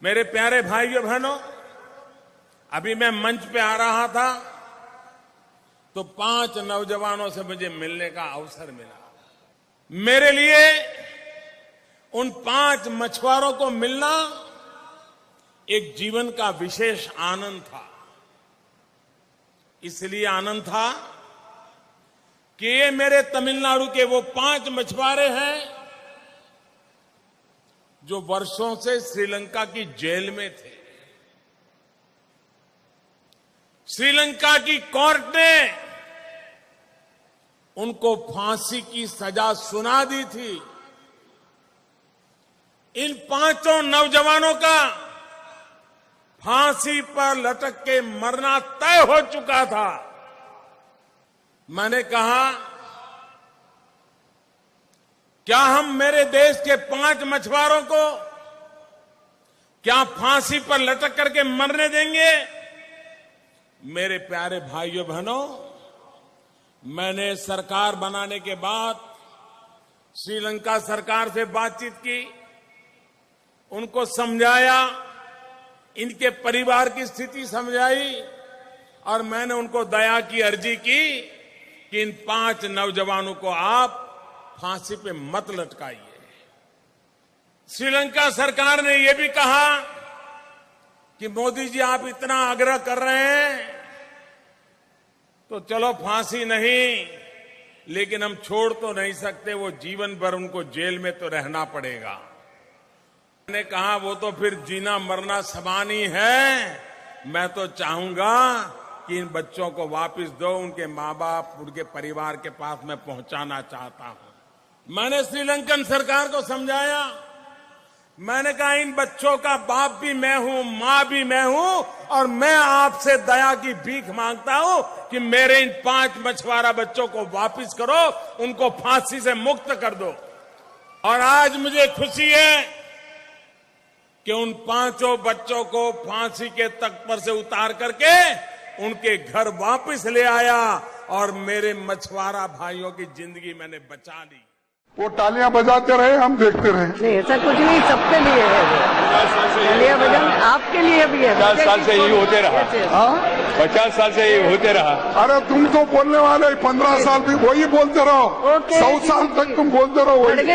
मेरे प्यारे भाइयों बहनों, अभी मैं मंच पे आ रहा था तो 5 नौजवानों से मुझे मिलने का अवसर मिला। मेरे लिए उन 5 मछुआरों को मिलना एक जीवन का विशेष आनंद था। इसलिए आनंद था कि ये मेरे तमिलनाडु के वो 5 मछुआरे हैं जो वर्षों से श्रीलंका की जेल में थे। श्रीलंका की कोर्ट ने उनको फांसी की सजा सुना दी थी। इन 5 नौजवानों का फांसी पर लटक के मरना तय हो चुका था। मैंने कहा, क्या हम मेरे देश के 5 मछुआरों को क्या फांसी पर लटक करके मरने देंगे? मेरे प्यारे भाइयों बहनों, मैंने सरकार बनाने के बाद श्रीलंका सरकार से बातचीत की, उनको समझाया, इनके परिवार की स्थिति समझाई और मैंने उनको दया की अर्जी की कि इन 5 नौजवानों को आप फांसी पे मत लटकाइए। श्रीलंका सरकार ने यह भी कहा कि मोदी जी आप इतना आग्रह कर रहे हैं तो चलो फांसी नहीं, लेकिन हम छोड़ तो नहीं सकते, वो जीवन भर उनको जेल में तो रहना पड़ेगा। मैंने कहा वो तो फिर जीना मरना समान ही है। मैं तो चाहूंगा कि इन बच्चों को वापस दो, उनके मां बाप, उनके परिवार के पास मैं पहुंचाना चाहता हूं। मैंने श्रीलंकन सरकार को समझाया, मैंने कहा इन बच्चों का बाप भी मैं हूं, मां भी मैं हूं और मैं आपसे दया की भीख मांगता हूं कि मेरे इन 5 मछुआरा बच्चों को वापस करो, उनको फांसी से मुक्त कर दो। और आज मुझे खुशी है कि उन 5 बच्चों को फांसी के तख्त पर से उतार करके उनके घर वापस ले आया और मेरे मछुआरा भाइयों की जिंदगी मैंने बचा ली। वो तालियां बजाते रहे, हम देखते रहे। नहीं, ऐसा कुछ नहीं, सबके लिए है। तालियां बजाना आपके लिए भी है। 50 साल से यही होते रहा। 50 साल से यही होते रहा। अरे तुम तो बोलने वाले 15 साल भी वही बोलते रहो, 100 साल तक तुम बोलते रहो वही।